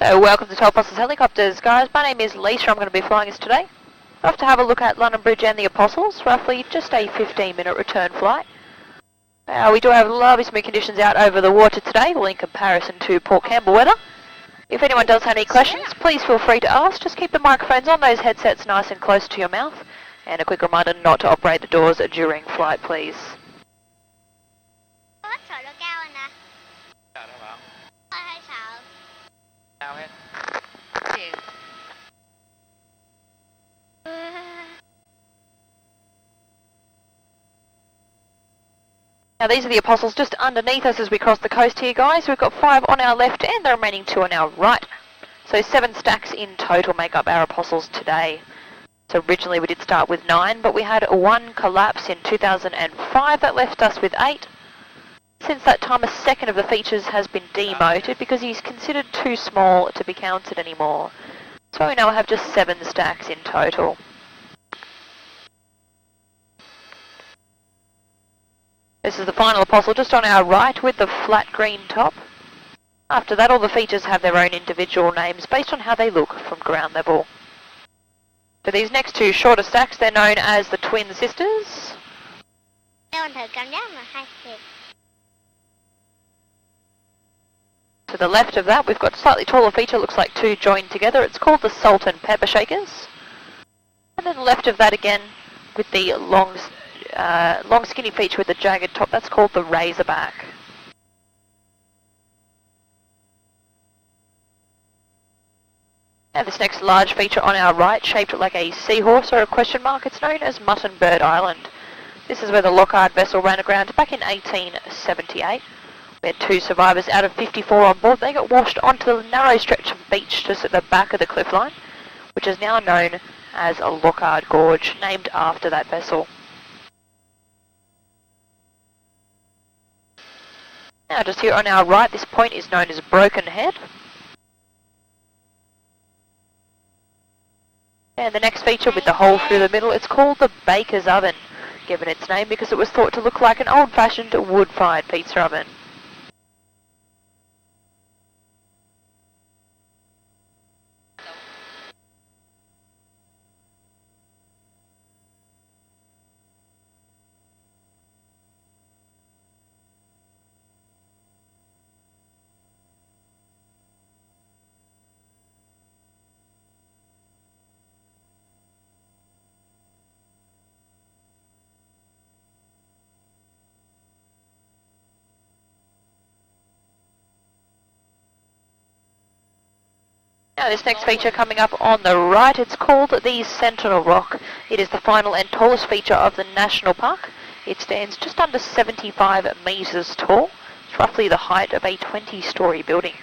So welcome to Toll Apostles Helicopters, guys. My name is Lisa. I'm going to be flying us today. Off to have a look at London Bridge and the Apostles, roughly just a 15-minute return flight. We do have lovely smooth conditions out over the water today, well in comparison to Port Campbell weather. If anyone does have any questions, please feel free to ask. Just keep the microphones on those headsets nice and close to your mouth. And a quick reminder not to operate the doors during flight, please. Now these are the Apostles just underneath us as we cross the coast here, guys. We've got 5 on our left and the remaining 2 on our right. So 7 stacks in total make up our Apostles today. So originally we did start with 9, but we had 1 collapse in 2005 that left us with 8. Since that time, a second of the features has been demoted because he's considered too small to be counted anymore. So we now have just 7 stacks in total. This is the final Apostle just on our right with the flat green top. After that, all the features have their own individual names based on how they look from ground level. For these next 2 shorter stacks, they're known as the Twin Sisters. To the left of that, we've got a slightly taller feature, looks like 2 joined together. It's called the Salt and Pepper Shakers. And then left of that again, with the long skinny feature with the jagged top, that's called the Razorback. Now this next large feature on our right, shaped like a seahorse or a question mark, it's known as Mutton Bird Island. This is where the Lockhart vessel ran aground back in 1878. We had 2 survivors out of 54 on board. They got washed onto the narrow stretch of beach just at the back of the cliff line, which is now known as Lockhart Gorge, named after that vessel. Now just here on our right, this point is known as Broken Head. And the next feature with the hole through the middle, it's called the Baker's Oven, given its name because it was thought to look like an old-fashioned wood-fired pizza oven. Now this next feature coming up on the right, it's called the Sentinel Rock. It is the final and tallest feature of the National Park. It stands just under 75 metres tall. It's roughly the height of a 20-storey building.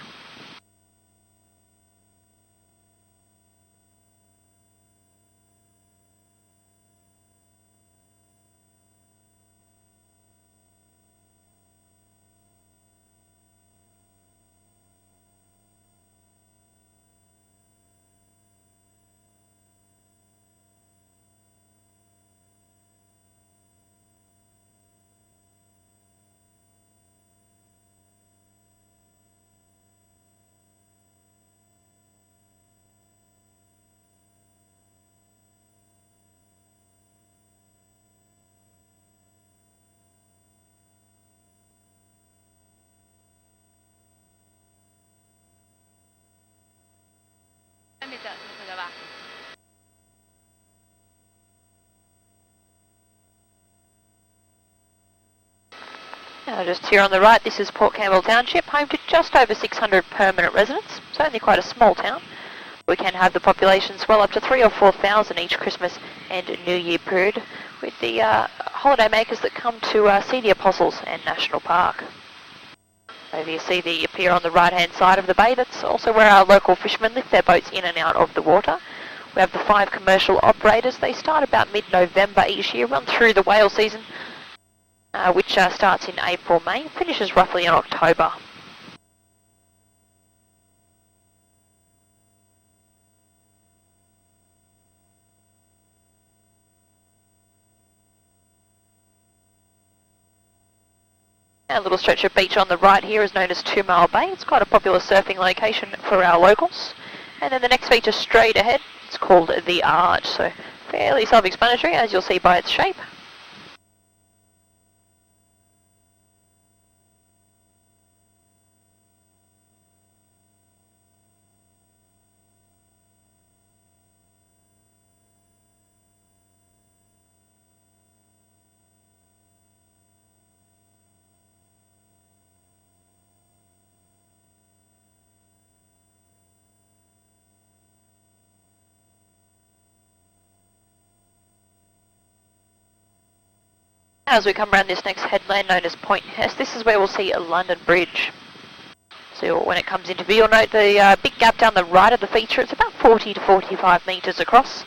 Now just here on the right, this is Port Campbell Township, home to just over 600 permanent residents. It's only quite a small town. We can have the population swell up to 3,000 or 4,000 each Christmas and New Year period, with the holiday makers that come to see the Apostles and National Park. Over you see the pier on the right-hand side of the bay. That's also where our local fishermen lift their boats in and out of the water. We have the 5 commercial operators. They start about mid-November each year, run through the whale season, which starts in April, May, finishes roughly in October. A little stretch of beach on the right here is known as 2 Mile Bay. It's quite a popular surfing location for our locals. And then the next feature straight ahead, it's called the Arch. So fairly self-explanatory, as you'll see by its shape. As we come around this next headland known as Point Hess, this is where we'll see a London Bridge. So when it comes into view, you'll note the big gap down the right of the feature. It's about 40 to 45 metres across.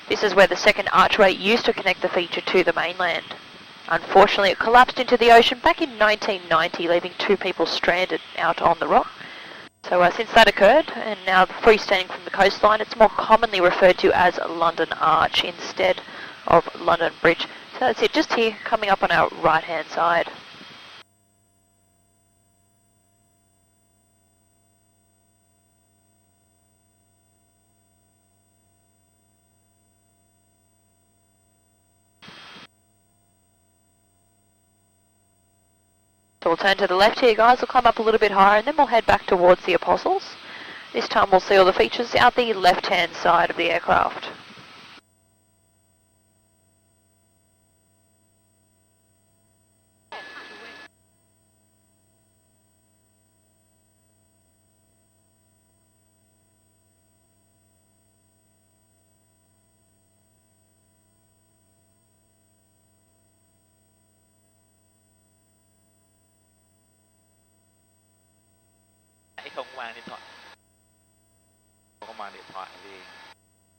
This is where the second archway used to connect the feature to the mainland. Unfortunately, it collapsed into the ocean back in 1990, leaving 2 people stranded out on the rock. So since that occurred, and now freestanding from the coastline, it's more commonly referred to as London Arch instead of London Bridge. So that's it, just here, coming up on our right-hand side. So we'll turn to the left here, guys. We'll climb up a little bit higher, and then we'll head back towards the Apostles. This time we'll see all the features out the left-hand side of the aircraft.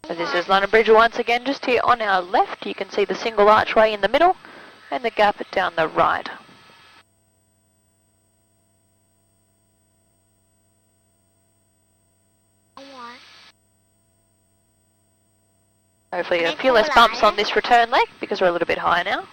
So this is London Bridge once again, just here on our left. You can see the single archway in the middle and the gap down the right. Hopefully a few less bumps on this return leg because we're a little bit higher now.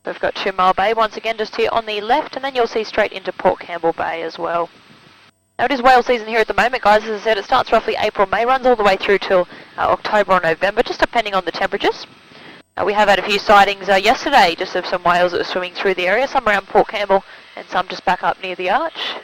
We've got 2 Mile Bay once again just here on the left, and then you'll see straight into Port Campbell Bay as well. Now it is whale season here at the moment, guys. As I said, it starts roughly April, May, runs all the way through till October or November, just depending on the temperatures. We have had a few sightings yesterday just of some whales that were swimming through the area, some around Port Campbell and some just back up near the arch.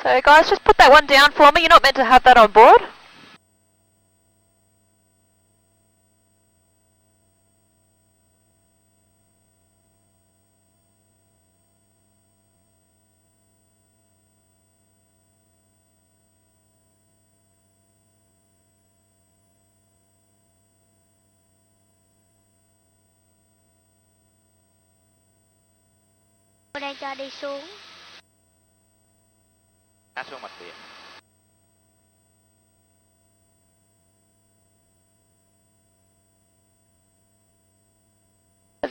So guys, just put that one down for me. You're not meant to have that on board. Đây cho đi xuống. Xuống mặt biển.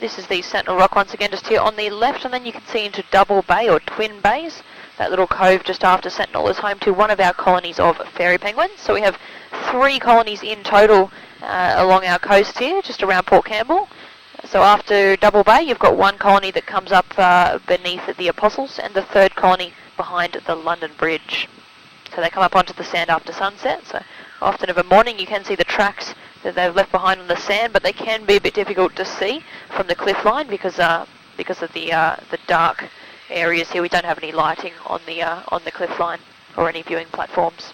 This is the Sentinel Rock once again just here on the left, and then you can see into Double Bay or Twin Bays. That little cove just after Sentinel is home to one of our colonies of fairy penguins. So we have 3 colonies in total along our coast here, just around Port Campbell. So after Double Bay, you've got 1 colony that comes up beneath the Apostles, and the 3rd colony behind the London Bridge. So they come up onto the sand after sunset. So often of a morning you can see the tracks that they've left behind on the sand, but they can be a bit difficult to see from the cliff line because of the dark areas here. We don't have any lighting on the cliff line or any viewing platforms.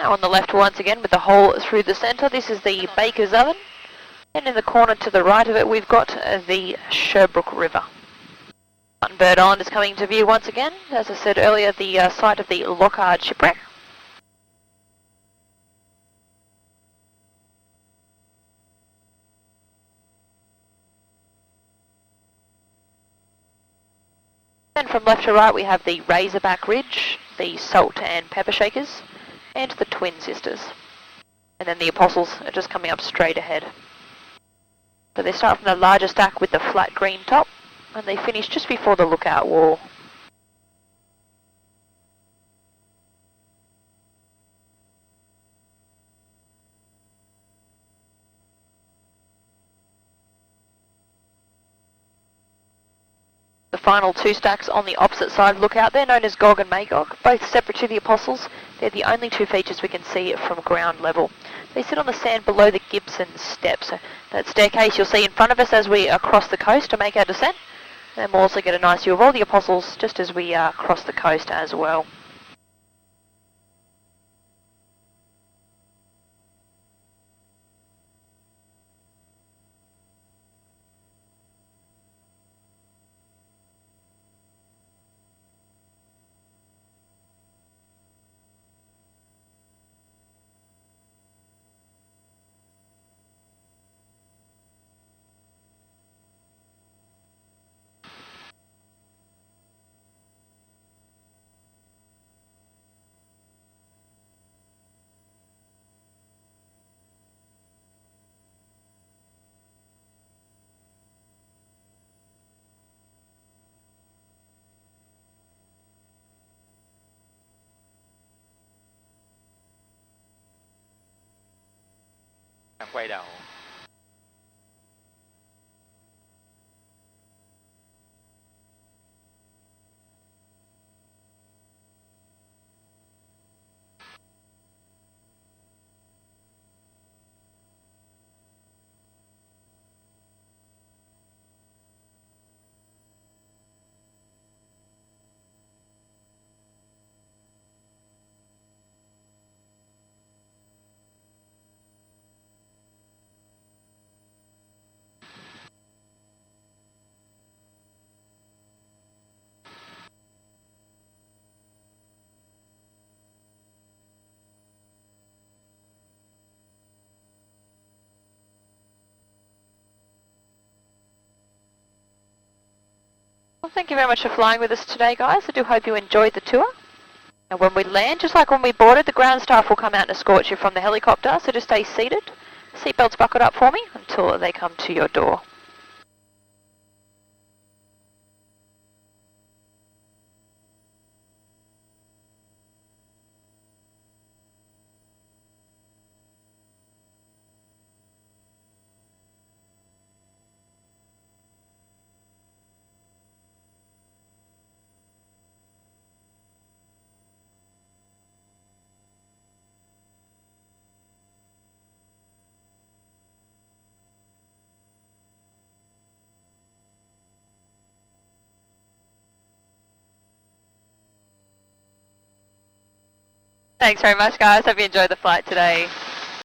Now on the left once again with the hole through the centre, this is the Baker's Oven. And in the corner to the right of it, we've got the Sherbrooke River. Bird Island is coming into view once again. As I said earlier, the site of the Lockhart Shipwreck. And from left to right, we have the Razorback Ridge, the Salt and Pepper Shakers, and the Twin Sisters. And then the Apostles are just coming up straight ahead. So they start from the larger stack with the flat green top, and they finish just before the lookout wall. The final two stacks on the opposite side of Lookout, they're known as Gog and Magog, both separate to the Apostles. They're the only two features we can see from ground level. They sit on the sand below the Gibson Steps. So that staircase you'll see in front of us as we cross the coast to make our descent. And we'll also get a nice view of all the Apostles just as we cross the coast as well. Quay đầu. Well, thank you very much for flying with us today, guys. I do hope you enjoyed the tour. And when we land, just like when we boarded, the ground staff will come out and escort you from the helicopter, so just stay seated. Seatbelts buckled up for me until they come to your door. Thanks very much, guys. Hope you enjoyed the flight today.